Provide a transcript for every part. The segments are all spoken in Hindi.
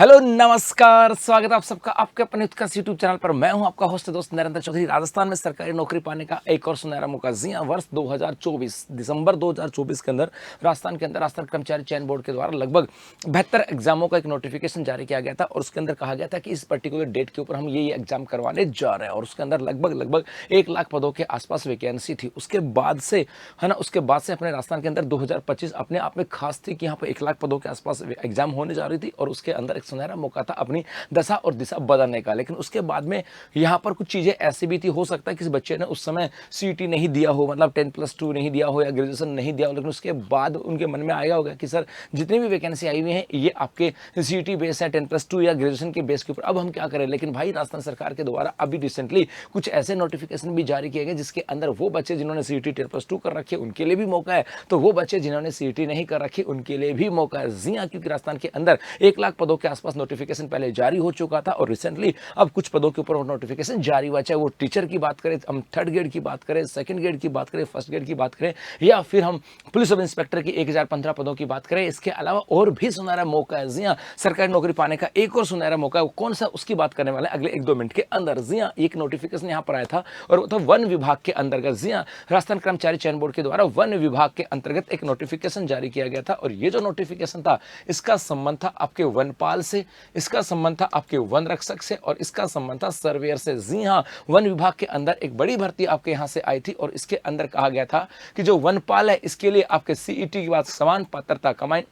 हेलो नमस्कार, स्वागत है आप सबका आपके अपने उत्कर्ष यूट्यूब चैनल पर। मैं हूं आपका होस्ट दोस्त नरेंद्र चौधरी। राजस्थान में सरकारी नौकरी पाने का एक और सुनहरा मौका। जी हां, वर्ष 2024 दिसंबर 2024 के अंदर राजस्थान के अंदर राजस्थान कर्मचारी चयन बोर्ड के द्वारा लगभग 72 एग्जामों का एक नोटिफिकेशन जारी किया गया था और उसके अंदर कहा गया था कि इस पर्टिकुलर डेट के ऊपर हम ये एग्जाम करवाने जा रहे हैं और उसके अंदर लगभग 1 लाख पदों के आसपास वैकेंसी थी। उसके बाद से है ना, उसके बाद से अपने राजस्थान के अंदर 2025 अपने आप में खास थी कि यहाँ पर 1 लाख पदों के आसपास एग्जाम होने जा रही थी और उसके अंदर एक सुनहरा मौका था अपनी दशा और दिशा बदलने का। लेकिन उसके बाद में यहाँ पर कुछ चीजें ऐसी भी थी, हो सकता है किसी बच्चे ने उस समय सीईटी नहीं दिया हो, मतलब 10+2 नहीं दिया हो या ग्रेजुएशन नहीं दिया हो, लेकिन उसके बाद उनके मन में आया होगा कि सर जितनी भी वैकेंसी आई हुई है ये आपके सीईटी बेस है, 10+2 या ग्रेजुएशन के बेस के ऊपर, अब हम क्या करें। लेकिन भाई राजस्थान सरकार के द्वारा अभी रिसेंटली कुछ ऐसे नोटिफिकेशन भी जारी किए गए जिसके अंदर वो बच्चे जिन्होंने सीईटी 10+2 कर रखी है उनके लिए भी मौका है, तो वो बच्चे जिन्होंने सीईटी नहीं कर रखी उनके लिए भी मौका है। जी हाँ, क्योंकि राजस्थान के अंदर 1 लाख पदों के आसपास नोटिफिकेशन पहले जारी हो चुका था और रिसेंटली अब कुछ पदों के ऊपर नोटिफिकेशन जारी हुआ, चाहे वो टीचर की बात करें, हम 3rd ग्रेड की बात करें, 2nd ग्रेड की बात करें, 1st ग्रेड की बात करें, या फिर हम पुलिस सब इंस्पेक्टर की 1015 पदों की बात करें। इसके अलावा और भी सुनहरा मौका है। जी हाँ, सरकारी नौकरी पाने का एक और सुनहरा मौका है। वो कौन सा, उसकी बात करने वाले अगले 1-2 मिनट के अंदर। जी हाँ, एक नोटिफिकेशन यहाँ पर आया था और वो था वन विभाग के अंतर्गत। जी हाँ, राजस्थान कर्मचारी चयन बोर्ड के द्वारा वन विभाग के अंतर्गत एक नोटिफिकेशन जारी किया गया था और ये जो नोटिफिकेशन था इसका संबंध था आपके वनपाल से, इसका संबंध था आपके वन रक्षक से और इसका संबंध था सर्वेयर से। जी हां, वन विभाग के अंदर एक बड़ी भर्ती आपके यहां से आई थी और इसके अंदर कहा गया था कि जो वनपाल है इसके लिए आपके सीईटी की बात, समान पात्रता कमाई,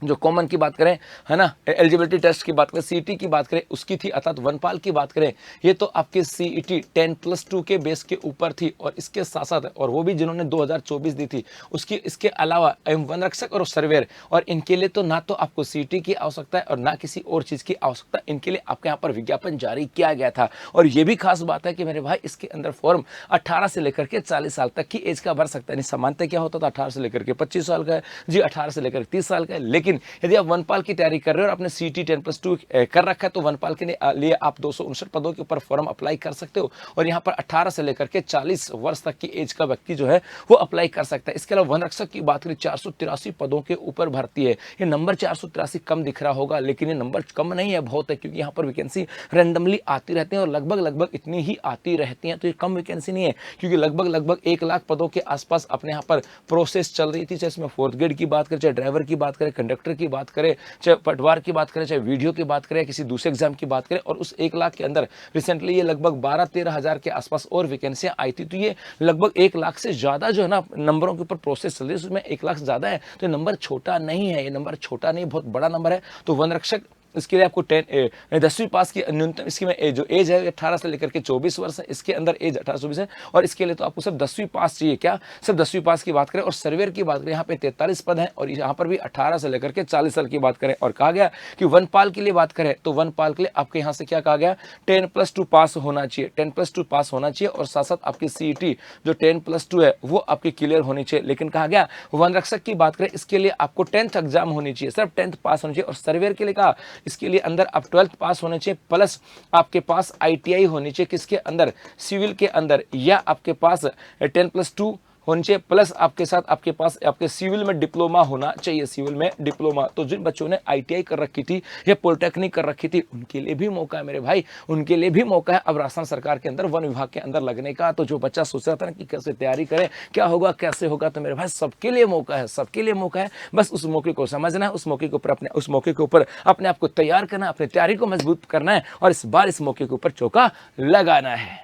जो कॉमन की बात करें है ना, एलिजिबिलिटी टेस्ट की बात करें, सीईटी की बात करें उसकी थी, अर्थात वनपाल की बात करें ये तो आपके सीईटी 10+2 के बेस के ऊपर थी और इसके साथ साथ, और वो भी जिन्होंने 2024 दी थी उसकी, इसके अलावा वन रक्षक और सर्वेयर, और इनके लिए तो ना तो आपको सीईटी की आवश्यकता है और ना किसी और चीज की आवश्यकता, इनके लिए आपके यहाँ पर विज्ञापन जारी किया गया था। और ये भी खास बात है कि मेरे भाई इसके अंदर फॉर्म 18 से लेकर के 40 साल तक की एज का भर सकता है। नहीं, सामान्यतः क्या होता था 18 से लेकर के 25 साल का है जी, 18 से लेकर 30 साल का है। लेकिन यदि आप वनपाल की तैयारी कर रहे हो और आपने सीईटी 10+2 कर रखा है तो वनपाल के लिए आप 259 पदों के ऊपर फॉर्म अप्लाई कर सकते हो और यहाँ पर 18 से लेकर के 40 वर्ष तक की एज का व्यक्ति जो है वो अप्लाई कर सकता है। इसके अलावा वन रक्षक की बात करें 483 पदों के ऊपर भर्ती है। ये नंबर 483 कम दिख रहा होगा लेकिन ये नंबर कम नहीं है, बहुत है, क्योंकि यहाँ पर वैकेंसी रैंडमली आती रहती है और लगभग इतनी ही आती रहती है, तो ये कम वैकेंसी नहीं है, क्योंकि लगभग 1 लाख पदों के आसपास अपने यहाँ पर प्रोसेस चल रही थी। चाहे इसमें 4th ग्रेड की बात करें, चाहे ड्राइवर की बात करें, कंडक्टर की बात करें, चाहे पटवार की बात करें, चाहे वीडियो की बात करें, किसी दूसरे एग्जाम की बात करें, और उस 1 लाख के अंदर रिसेंटली ये लगभग 12-13 हजार के आसपास और वैकेंसियां आई थी। तो ये लगभग 1 लाख से ज्यादा जो है ना नंबरों के ऊपर प्रोसेस चल रही है, उसमें 1 लाख ज्यादा है, तो ये नंबर छोटा नहीं है, ये नंबर छोटा नहीं, बहुत बड़ा नंबर है। तो वन रक्षक इसके लिए आपको 10वीं पास की न्यूनतम इसकी में जो एज है 18 से लेकर के 24 वर्ष है, इसके अंदर एज 18 से 24 है और इसके लिए तो आपको सिर्फ 10वीं पास चाहिए। क्या सिर्फ 10वीं पास की बात करें। और सर्वेयर की बात करें यहाँ पे 43 पद हैं और यहाँ पर भी 18 से लेकर के 40 साल की बात करें। और कहा गया कि वनपाल के लिए बात करें तो वनपाल के लिए आपके यहाँ से क्या कहा गया, 10+2 पास होना चाहिए, 10+2 पास होना चाहिए और साथ साथ आपकी सीईटी जो 10+2 है वो आपकी क्लियर होनी चाहिए। लेकिन कहा गया वन रक्षक की बात करें इसके लिए आपको 10th एग्जाम होनी चाहिए, सिर्फ 10th पास होनी चाहिए। और सर्वेयर के लिए कहा इसके लिए अंदर आप 12th पास होने चाहिए प्लस आपके पास आईटीआई होनी चाहिए, किसके अंदर, सिविल के अंदर, या आपके पास 10+2 होनी चाहिए प्लस आपके साथ आपके पास आपके सिविल में डिप्लोमा होना चाहिए, सिविल में डिप्लोमा। तो जिन बच्चों ने आईटीआई कर रखी थी या पॉलिटेक्निक कर रखी थी उनके लिए भी मौका है मेरे भाई, उनके लिए भी मौका है अब राजस्थान सरकार के अंदर वन विभाग के अंदर लगने का। तो जो बच्चा सोच रहा था ना कि कैसे तैयारी करें, क्या होगा कैसे होगा, तो मेरे भाई सबके लिए मौका है, सबके लिए मौका है। बस उस मौके को समझना है, उस मौके के ऊपर अपने आप को तैयार करना है, अपनी तैयारी को मजबूत करना है और इस बार इस मौके के ऊपर चौका लगाना है।